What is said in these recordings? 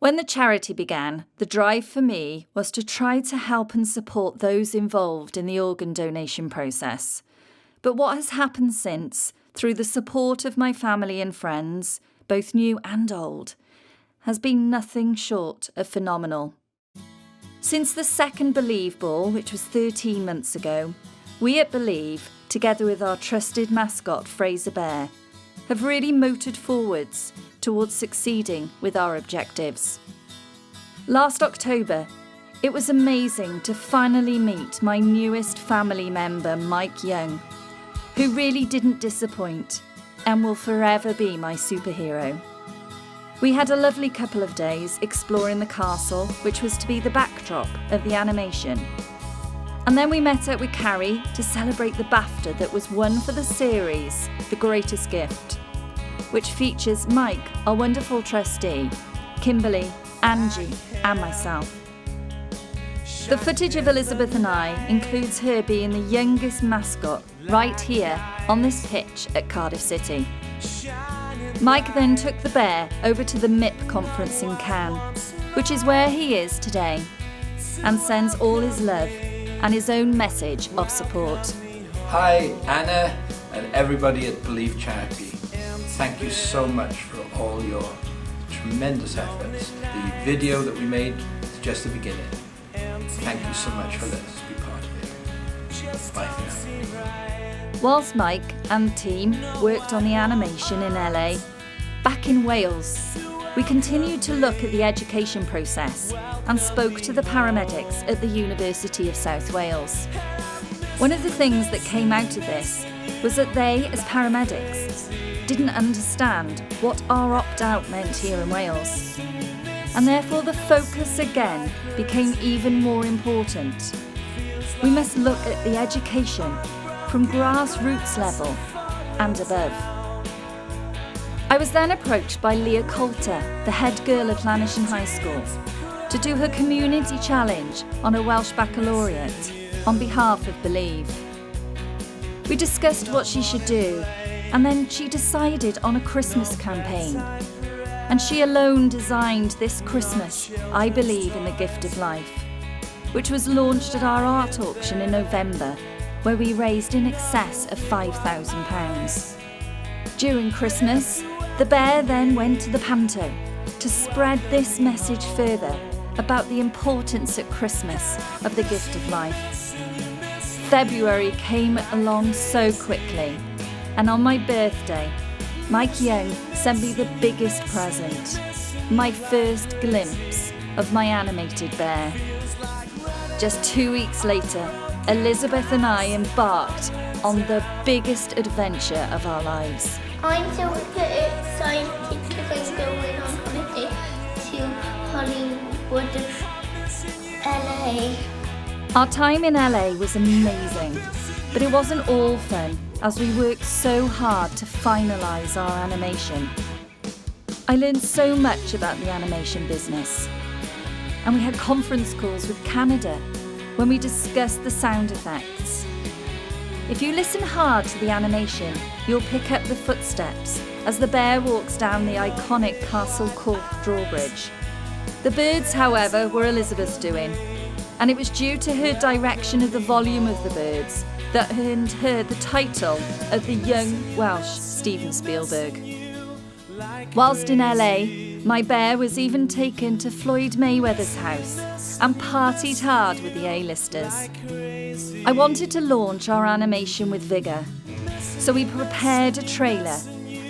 When the charity began, the drive for me was to try to help and support those involved in the organ donation process. But what has happened since, through the support of my family and friends, both new and old, has been nothing short of phenomenal. Since the second Believe Ball, which was 13 months ago, we at Believe, together with our trusted mascot Fraser Bear, have really motored forwards towards succeeding with our objectives. Last October, it was amazing to finally meet my newest family member, Mike Young, who really didn't disappoint and will forever be my superhero. We had a lovely couple of days exploring the castle, which was to be the backdrop of the animation. And then we met up with Carrie to celebrate the BAFTA that was won for the series, The Greatest Gift, which features Mike, our wonderful trustee, Kimberly, Angie, and myself. The footage of Elizabeth and I includes her being the youngest mascot right here on this pitch at Cardiff City. Mike then took the bear over to the MIP conference in Cannes, which is where he is today, and sends all his love and his own message of support. Hi Anna and everybody at Believe Charity. Thank you so much for all your tremendous efforts. The video that we made is just the beginning. Thank you so much for letting us be part of it. Bye for now. Whilst Mike and the team worked on the animation in LA, back in Wales, we continued to look at the education process and spoke to the paramedics at the University of South Wales. One of the things that came out of this was that they, as paramedics, didn't understand what our opt-out meant here in Wales. And therefore the focus again became even more important. We must look at the education from grassroots level and above. I was then approached by Leah Coulter, the head girl of Llanishen High School, to do her community challenge on a Welsh baccalaureate on behalf of Believe. We discussed what she should do, and then she decided on a Christmas campaign. And she alone designed this Christmas, I Believe in the Gift of Life, which was launched at our art auction in November, where we raised in excess of £5,000. During Christmas, the bear then went to the panto to spread this message further about the importance at Christmas of the gift of life. February came along so quickly, and on my birthday, Mike Young sent me the biggest present, my first glimpse of my animated bear. Just 2 weeks later, Elizabeth and I embarked on the biggest adventure of our lives. I'm so excited because I'm going on holiday to Hollywood, LA. Our time in LA was amazing, but it wasn't all fun as we worked so hard to finalise our animation. I learned so much about the animation business, and we had conference calls with Canada when we discussed the sound effects. If you listen hard to the animation, you'll pick up the footsteps as the bear walks down the iconic Castle Cork drawbridge. The birds, however, were Elizabeth's doing, and it was due to her direction of the volume of the birds that earned her the title of the Young Welsh Steven Spielberg. Whilst in LA, my bear was even taken to Floyd Mayweather's house and partied hard with the A-listers. I wanted to launch our animation with vigour, so we prepared a trailer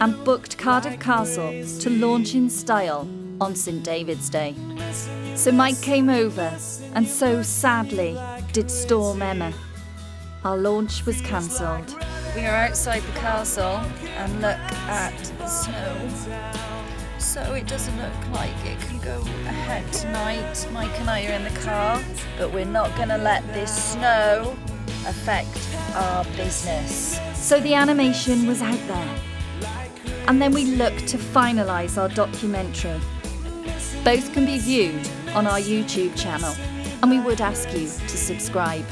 and booked Cardiff Castle to launch in style on St David's Day. So Mike came over, and so sadly did Storm Emma. Our launch was cancelled. We are outside the castle and look at the snow. So it doesn't look like it can go ahead tonight. Mike and I are in the car, but we're not going to let this snow affect our business. So the animation was out there. And then we looked to finalise our documentary. Both can be viewed on our YouTube channel, and we would ask you to subscribe.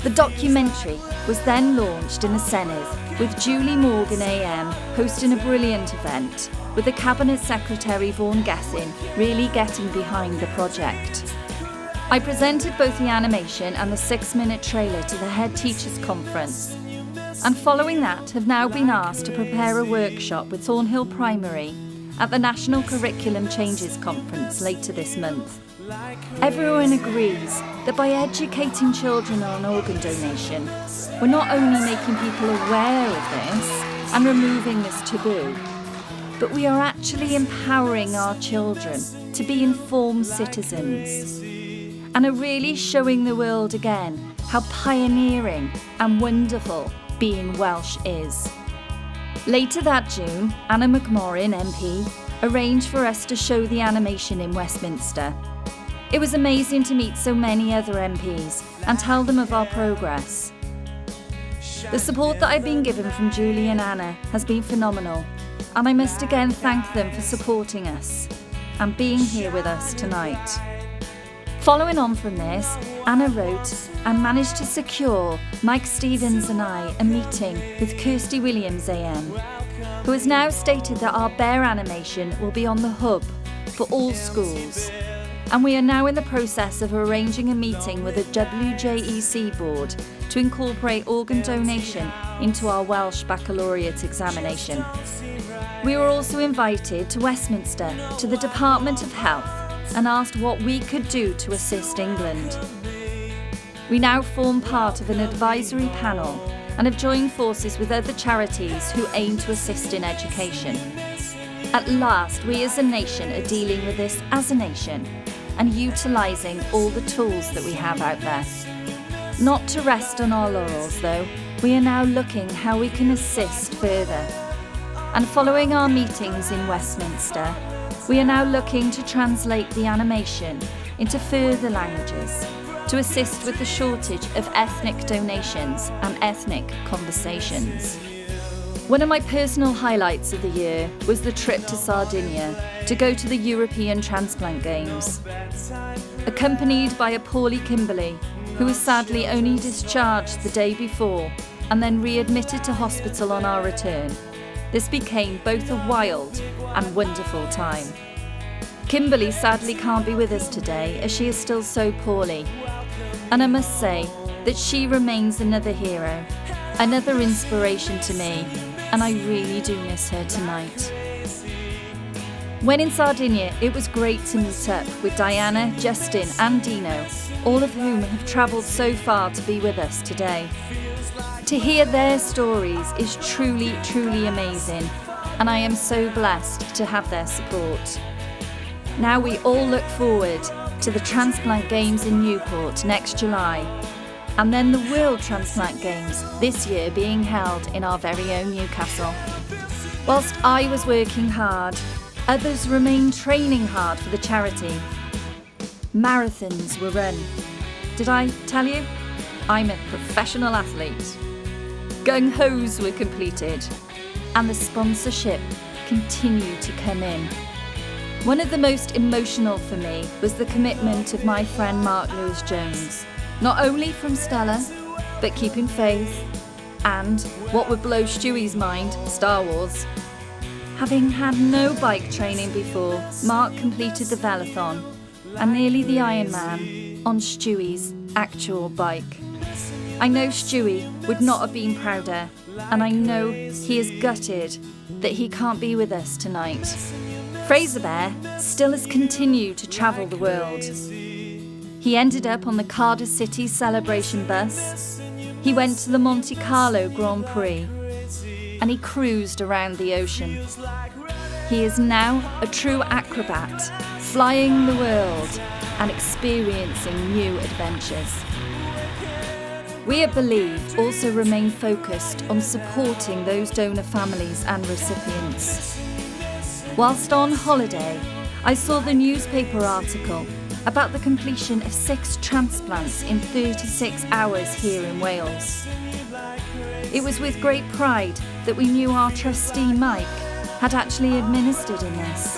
The documentary was then launched in the Senedd with Julie Morgan AM hosting a brilliant event, with the Cabinet Secretary Vaughan Gessin really getting behind the project. I presented both the animation and the 6-minute trailer to the Head Teachers Conference, and following that have now been asked to prepare a workshop with Thornhill Primary at the National Curriculum Changes Conference later this month. Everyone agrees that by educating children on organ donation, we're not only making people aware of this and removing this taboo, but we are actually empowering our children to be informed citizens and are really showing the world again how pioneering and wonderful being Welsh is. Later that June, Anna McMorrin MP arranged for us to show the animation in Westminster. It was amazing to meet so many other MPs and tell them of our progress. The support that I've been given from Julie and Anna has been phenomenal, and I must again thank them for supporting us and being here with us tonight. Following on from this, Anna wrote and managed to secure Mike Stevens and I a meeting with Kirsty Williams AM, who has now stated that our Bear animation will be on the hub for all schools. And we are now in the process of arranging a meeting with the WJEC board to incorporate organ donation into our Welsh baccalaureate examination. We were also invited to Westminster to the Department of Health and asked what we could do to assist England. We now form part of an advisory panel and have joined forces with other charities who aim to assist in education. At last, we as a nation are dealing with this as a nation and utilising all the tools that we have out there. Not to rest on our laurels though, we are now looking how we can assist further. And following our meetings in Westminster, we are now looking to translate the animation into further languages to assist with the shortage of ethnic donations and ethnic conversations. One of my personal highlights of the year was the trip to Sardinia to go to the European Transplant Games. Accompanied by a poorly Kimberly, who was sadly only discharged the day before and then readmitted to hospital on our return, this became both a wild and wonderful time. Kimberly sadly can't be with us today as she is still so poorly, and I must say that she remains another hero, another inspiration to me, and I really do miss her tonight. When in Sardinia, it was great to meet up with Diana, Justin and Dino, all of whom have travelled so far to be with us today. To hear their stories is truly, truly amazing, and I am so blessed to have their support. Now we all look forward to the Transplant Games in Newport next July, and then the World Transplant Games this year being held in our very own Newcastle. Whilst I was working hard, others remained training hard for the charity. Marathons were run. Did I tell you? I'm a professional athlete. Gung-hos were completed, and the sponsorship continued to come in. One of the most emotional for me was the commitment of my friend Mark Lewis-Jones, not only from Stella, but keeping faith, and what would blow Stewie's mind, Star Wars. Having had no bike training before, Mark completed the Velathon and nearly the Ironman on Stewie's actual bike. I know Stewie would not have been prouder, and I know he is gutted that he can't be with us tonight. Fraser Bear still has continued to travel the world. He ended up on the Cardiff City celebration bus. He went to the Monte Carlo Grand Prix, and he cruised around the ocean. He is now a true acrobat, flying the world and experiencing new adventures. We at Believe also remain focused on supporting those donor families and recipients. Whilst on holiday, I saw the newspaper article about the completion of 6 transplants in 36 hours here in Wales. It was with great pride that we knew our trustee Mike had actually administered in this.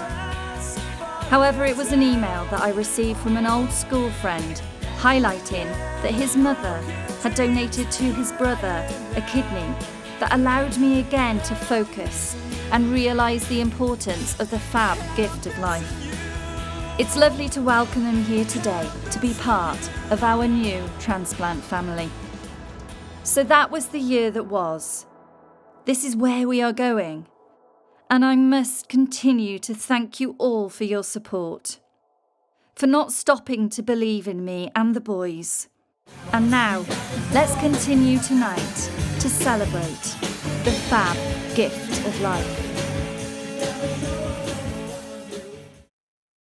However, it was an email that I received from an old school friend highlighting that his mother had donated to his brother a kidney that allowed me again to focus and realise the importance of the fab gift of life. It's lovely to welcome them here today to be part of our new transplant family. So that was the year that was. This is where we are going. And I must continue to thank you all for your support, for not stopping to believe in me and the boys. And now, let's continue tonight to celebrate the fab gift of life.